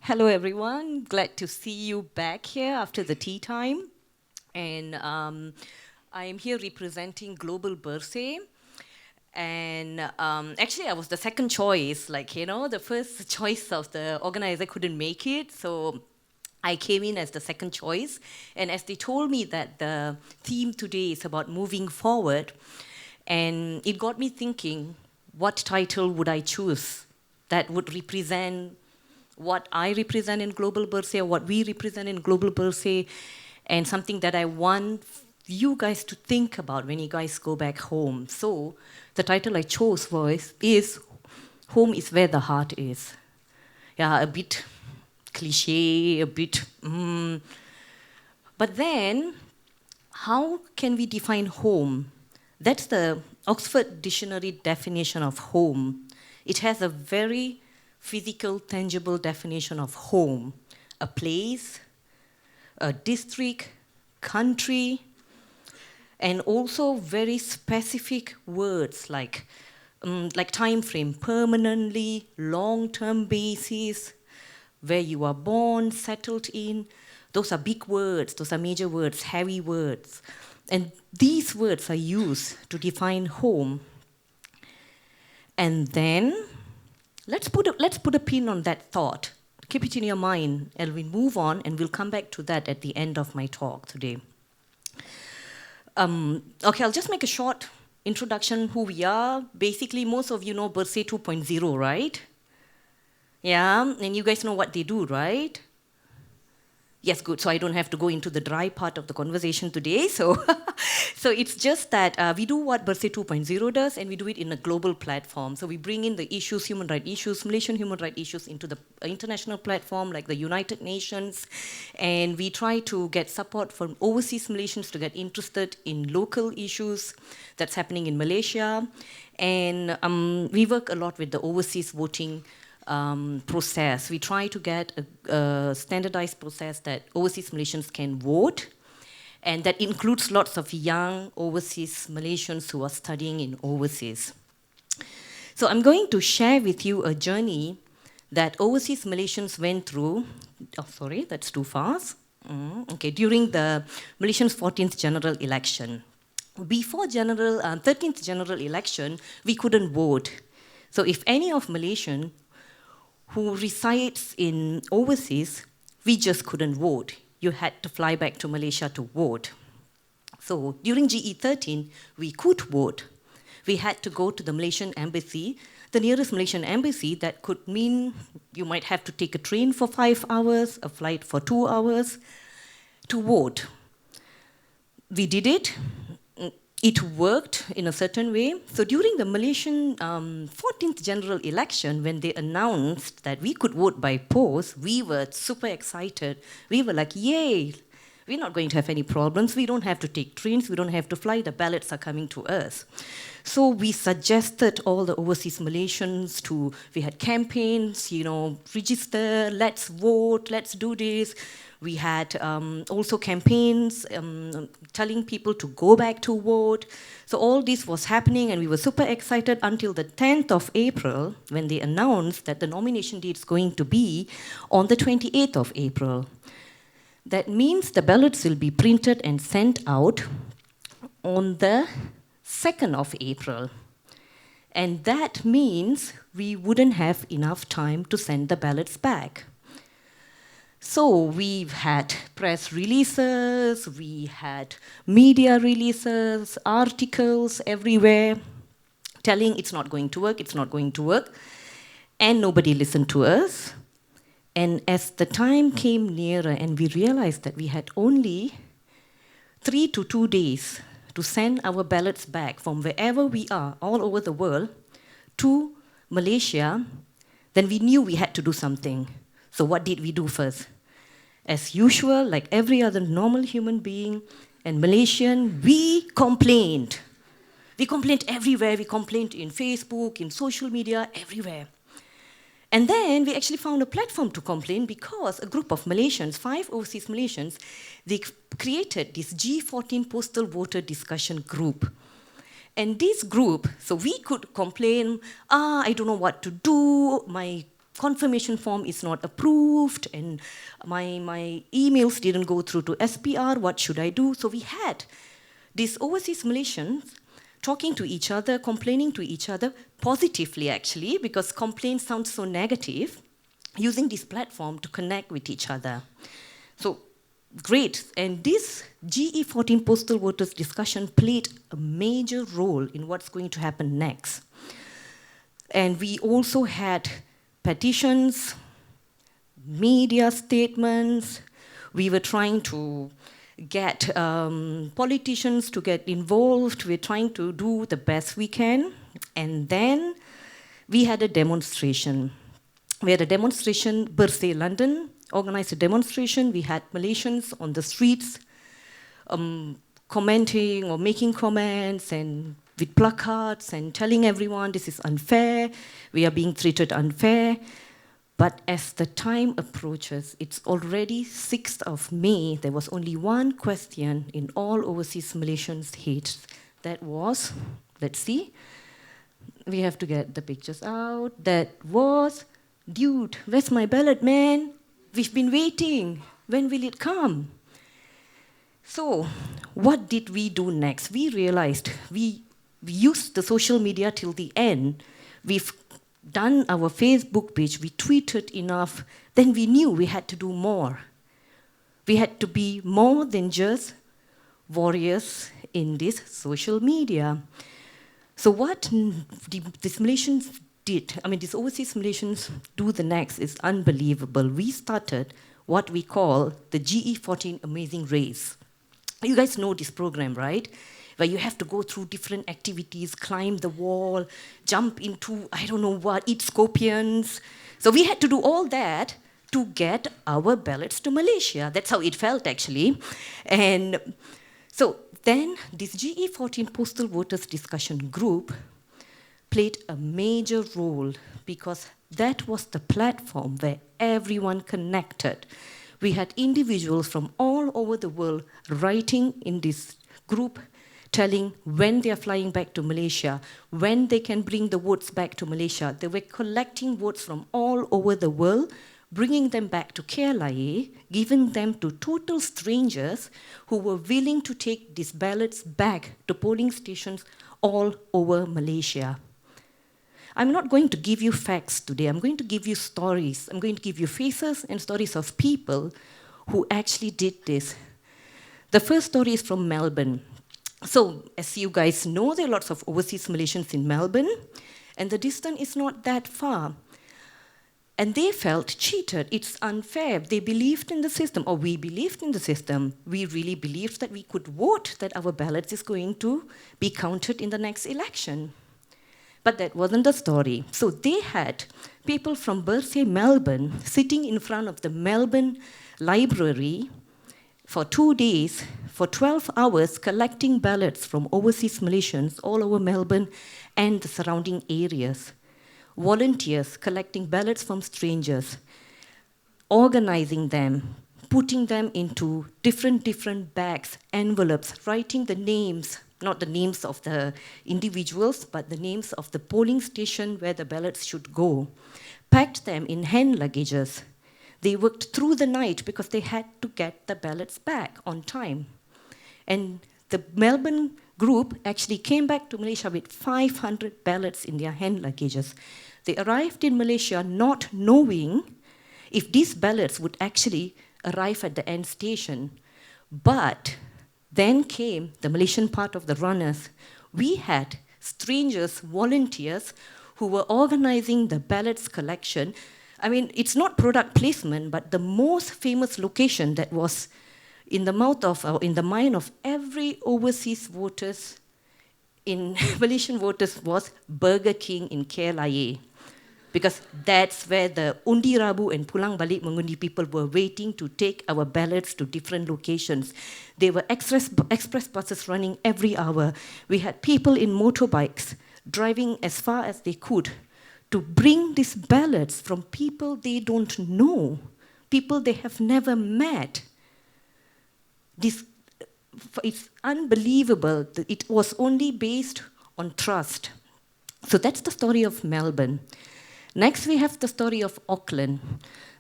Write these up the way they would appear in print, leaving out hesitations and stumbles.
Hello, everyone. Glad to see you back here after the tea time. And I am here representing Global Bersih. And actually, I was the second choice. The first choice of the organizer couldn't make it. So I came in as the second choice. And as they told me that the theme today is about moving forward, and it got me thinking, what title would I choose that would represent what I represent in Global Bersih, or what we represent in Global Bersih, and something that I want you guys to think about when you guys go back home. So the title I chose is Home is Where the Heart Is. Yeah, a bit cliche, a bit, but then how can we define home? That's the Oxford Dictionary definition of home. It has a very physical, tangible definition of home: a place, a district, country, and also very specific words like time frame, permanently, long-term basis, where you are born, settled in. Those are big words, those are major words, heavy words. And these words are used to define home. And then let's put a pin on that thought. Keep it in your mind, and we'll move on, and we'll come back to that at the end of my talk today. Okay, I'll just make a short introduction who we are. Basically, most of you know Bersih 2.0, right? Yeah, and you guys know what they do, right? Yes, good. So I don't have to go into the dry part of the conversation today. So, so it's just that we do what Bersih 2.0 does, and we do it in a global platform. So we bring in the issues, human rights issues, Malaysian human rights issues into the international platform like the United Nations, and we try to get support from overseas Malaysians to get interested in local issues that's happening in Malaysia. And we work a lot with the overseas voting process. We try to get a standardized process that overseas Malaysians can vote, and that includes lots of young overseas Malaysians who are studying in overseas. So I'm going to share with you a journey that overseas Malaysians went through. Oh, sorry, that's too fast. Okay, during the Malaysians' 14th general election. Before 13th general election, we couldn't vote. So if any of Malaysian who resides in overseas, we just couldn't vote. You had to fly back to Malaysia to vote. So during GE13, we could vote. We had to go to the Malaysian embassy, the nearest Malaysian embassy. That could mean you might have to take a train for 5 hours, a flight for 2 hours to vote. We did it. It worked in a certain way. So during the Malaysian 14th general election, when they announced that we could vote by post, we were super excited. We were like, yay, we're not going to have any problems. We don't have to take trains. We don't have to fly. The ballots are coming to us. So we suggested all the overseas Malaysians we had campaigns, register, let's vote, let's do this. We had also campaigns telling people to go back to vote. So all this was happening, and we were super excited until the 10th of April, when they announced that the nomination date is going to be on the 28th of April. That means the ballots will be printed and sent out on the 2nd of April. And that means we wouldn't have enough time to send the ballots back. So we've had press releases, we had media releases, articles everywhere telling it's not going to work, it's not going to work. And nobody listened to us. And as the time came nearer and we realized that we had only 3 to 2 days to send our ballots back from wherever we are, all over the world, to Malaysia, then we knew we had to do something. So what did we do first? As usual, like every other normal human being and Malaysian, we complained. We complained everywhere. We complained in Facebook, in social media, everywhere. And then we actually found a platform to complain because a group of Malaysians, 5 overseas Malaysians, they created this G14 postal voter discussion group. And this group, so we could complain, I don't know what to do, my confirmation form is not approved, and my emails didn't go through to SPR, what should I do? So we had these overseas Malaysians talking to each other, complaining to each other, positively actually, because complaints sound so negative, using this platform to connect with each other. So great, and this GE14 postal voters discussion played a major role in what's going to happen next. And we also had petitions, media statements. We were trying to get politicians to get involved. We're trying to do the best we can. And then we had a demonstration. We had a demonstration, Bersih London organized a demonstration. We had Malaysians on the streets commenting or making comments and with placards and telling everyone this is unfair, we are being treated unfair. But as the time approaches, it's already 6th of May, there was only one question in all overseas Malaysians' heads. That was, let's see, we have to get the pictures out. That was, dude, where's my ballot, man? We've been waiting. When will it come? So, what did we do next? We realized we used the social media till the end. We've done our Facebook page, we tweeted enough, then we knew we had to do more. We had to be more than just warriors in this social media. So what these Malaysians did, these overseas Malaysians do the next is unbelievable. We started what we call the GE14 Amazing Race. You guys know this program, right? Where you have to go through different activities, climb the wall, jump into, I don't know what, eat scorpions. So we had to do all that to get our ballots to Malaysia. That's how it felt, actually. And so then this GE14 Postal Voters Discussion Group played a major role because that was the platform where everyone connected. We had individuals from all over the world writing in this group, telling when they are flying back to Malaysia, when they can bring the votes back to Malaysia. They were collecting votes from all over the world, bringing them back to KLIA, giving them to total strangers who were willing to take these ballots back to polling stations all over Malaysia. I'm not going to give you facts today. I'm going to give you stories. I'm going to give you faces and stories of people who actually did this. The first story is from Melbourne. So, as you guys know, there are lots of overseas Malaysians in Melbourne, and the distance is not that far. And they felt cheated. It's unfair. They believed in the system, or we believed in the system. We really believed that we could vote, that our ballots is going to be counted in the next election. But that wasn't the story. So they had people from Bersih, Melbourne, sitting in front of the Melbourne Library for 2 days, for 12 hours, collecting ballots from overseas Malaysians all over Melbourne and the surrounding areas. Volunteers collecting ballots from strangers, organizing them, putting them into different bags, envelopes, writing the names, not the names of the individuals, but the names of the polling station where the ballots should go, packed them in hand luggages. They worked through the night because they had to get the ballots back on time. And the Melbourne group actually came back to Malaysia with 500 ballots in their hand luggages. They arrived in Malaysia not knowing if these ballots would actually arrive at the end station. But then came the Malaysian part of the runners. We had strangers, volunteers, who were organizing the ballots collection. It's not product placement, but the most famous location that was in the mouth of, or in the mind of every overseas voters, in Malaysian voters, was Burger King in KLIA. Because that's where the Undi Rabu and Pulang Balik Mengundi people were waiting to take our ballots to different locations. There were express buses running every hour. We had people in motorbikes driving as far as they could to bring these ballots from people they don't know, people they have never met. It's unbelievable that it was only based on trust. So that's the story of Melbourne. Next, we have the story of Auckland.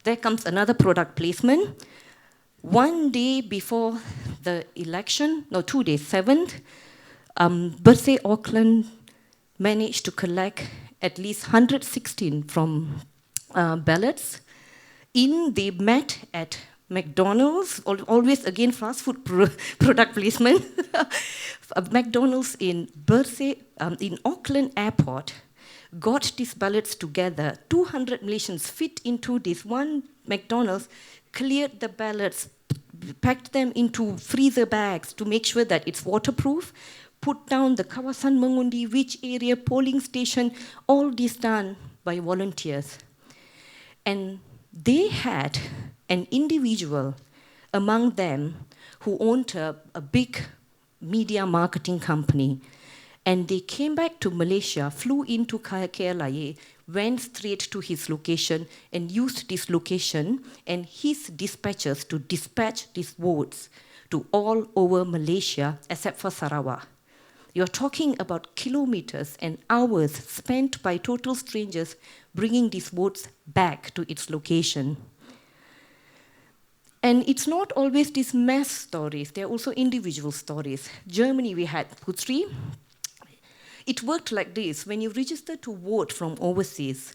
There comes another product placement. One day before the election, no, 2 days, 7th, Bersih Auckland managed to collect at least 116 from ballots. They met at McDonald's, always again fast food product placement. McDonald's in Bersih, in Auckland Airport, got these ballots together. 200 Malaysians fit into this one McDonald's, cleared the ballots, packed them into freezer bags to make sure that it's waterproof, put down the kawasan mengundi, which area, polling station, all this done by volunteers. And they had an individual among them who owned a big media marketing company. And they came back to Malaysia, flew into KLIA, went straight to his location and used this location and his dispatchers to dispatch these votes to all over Malaysia except for Sarawak. You're talking about kilometers and hours spent by total strangers bringing these votes back to its location. And it's not always these mass stories, there are also individual stories. Germany, we had Putri. It worked like this: when you register to vote from overseas,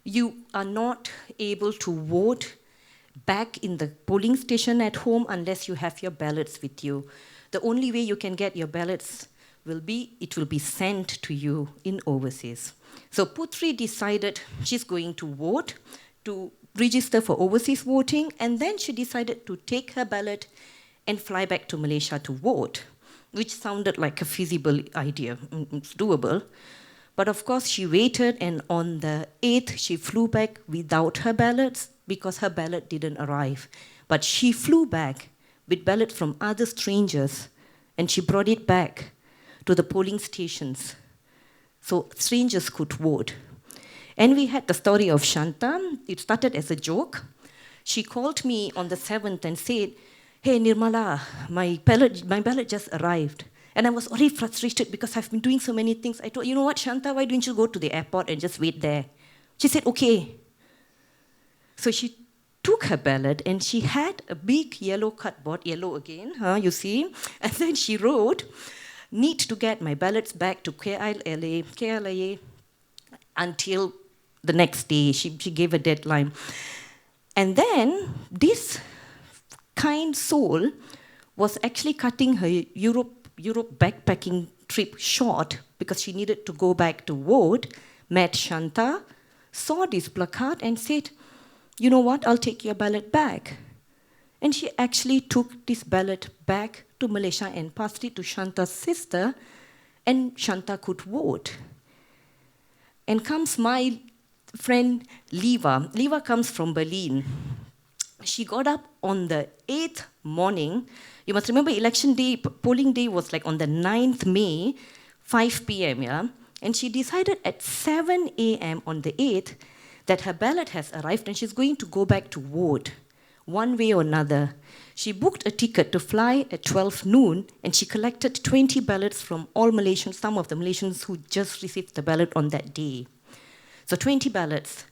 you are not able to vote back in the polling station at home unless you have your ballots with you. The only way you can get your ballots will be sent to you in overseas. So Putri decided she's going to vote, to register for overseas voting, and then she decided to take her ballot and fly back to Malaysia to vote, which sounded like a feasible idea. It's doable. But of course, she waited, and on the 8th, she flew back without her ballots because her ballot didn't arrive. But she flew back with ballots from other strangers, and she brought it back to the polling stations so strangers could vote. And we had the story of Shanta. It started as a joke. She called me on the 7th and said, "Hey, Nirmala, my ballot just arrived." And I was already frustrated because I've been doing so many things. I told, "You know what, Shanta, why don't you go to the airport and just wait there?" She said, "Okay." So she took her ballot and she had a big yellow cardboard, yellow again, you see, and then she wrote, "Need to get my ballots back to KLIA until the next day." She gave a deadline. And then this kind soul was actually cutting her Europe backpacking trip short because she needed to go back to vote, met Shanta, saw this placard and said, "You know what, I'll take your ballot back." And she actually took this ballot back to Malaysia and passed it to Shanta's sister, and Shanta could vote. And comes my friend Liva. Liva comes from Berlin. She got up on the 8th morning. You must remember election day, polling day was like on the 9th May, 5 p.m., yeah? And she decided at 7 a.m. on the 8th that her ballot has arrived and she's going to go back to vote, one way or another. She booked a ticket to fly at 12 noon and she collected 20 ballots from all Malaysians, some of the Malaysians who just received the ballot on that day. So 20 ballots.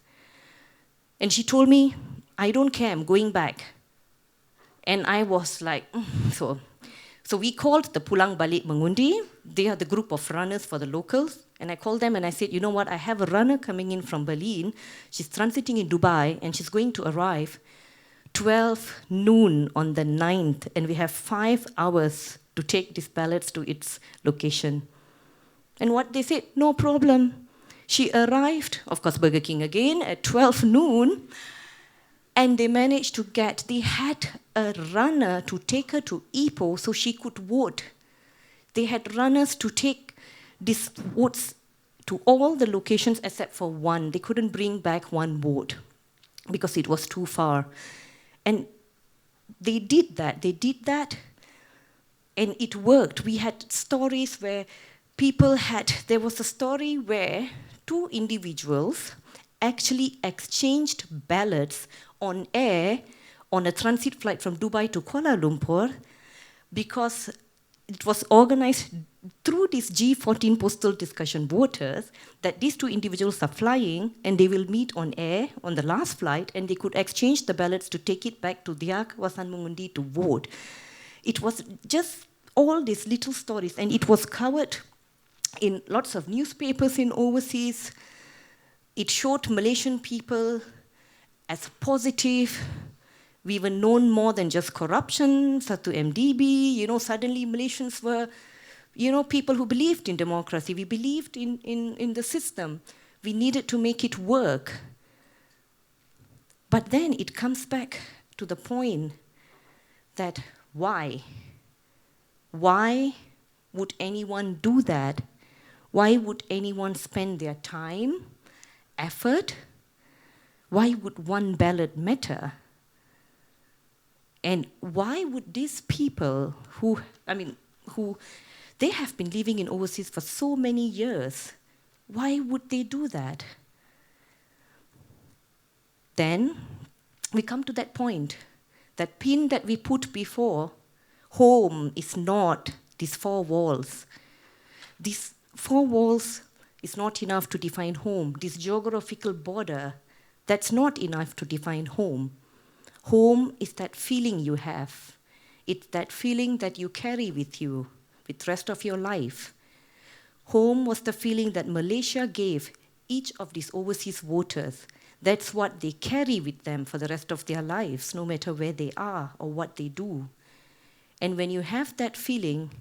And she told me, "I don't care, I'm going back." And I was like, So we called the Pulang Balik Mengundi. They are the group of runners for the locals. And I called them and I said, "You know what, I have a runner coming in from Berlin. She's transiting in Dubai and she's going to arrive 12 noon on the 9th. And we have 5 hours to take these ballots to its location." And what they said, "No problem." She arrived, of course, Burger King again, at 12 noon. And they managed to they had a runner to take her to Ipoh so she could vote. They had runners to take these votes to all the locations except for one. They couldn't bring back one vote because it was too far. And they did that, and it worked. We had stories where there was a story where 2 individuals actually exchanged ballots on air on a transit flight from Dubai to Kuala Lumpur because it was organized through these G14 postal discussion voters, that these two individuals are flying and they will meet on air on the last flight and they could exchange the ballots to take it back to their kawasan mengundi to vote. It was just all these little stories, and it was covered in lots of newspapers in overseas. It showed Malaysian people as positive. We were known more than just corruption, Satu MDB, suddenly Malaysians were, people who believed in democracy. We believed in the system. We needed to make it work. But then it comes back to the point that why? Why would anyone do that? Why would anyone spend their time, effort? Why would one ballot matter? And why would these people who they have been living in overseas for so many years, why would they do that? Then we come to that point, that pin that we put before, home is not these four walls. These four walls is not enough to define home. This geographical border, that's not enough to define home. Home is that feeling you have. It's that feeling that you carry with you, with the rest of your life. Home was the feeling that Malaysia gave each of these overseas voters. That's what they carry with them for the rest of their lives, no matter where they are or what they do. And when you have that feeling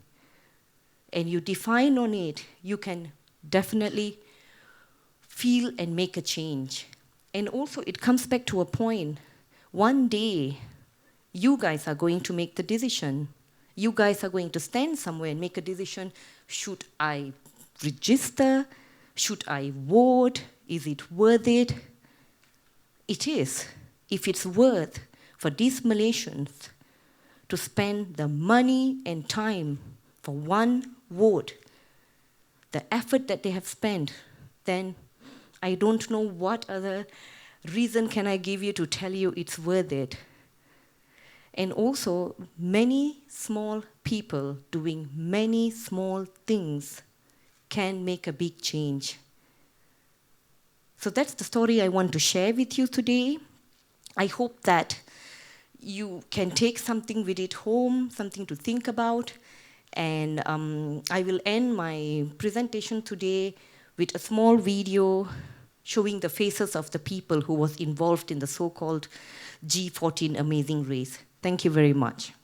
and you define on it, you can definitely feel and make a change. And also it comes back to a point. One day, you guys are going to make the decision. You guys are going to stand somewhere and make a decision. Should I register? Should I vote? Is it worth it? It is. If it's worth for these Malaysians to spend the money and time for one vote, the effort that they have spent, then I don't know what other reason can I give you to tell you it's worth it. And also, many small people doing many small things can make a big change. So that's the story I want to share with you today. I hope that you can take something with it home, something to think about. And I will end my presentation today with a small video showing the faces of the people who was involved in the so-called G14 Amazing Race. Thank you very much.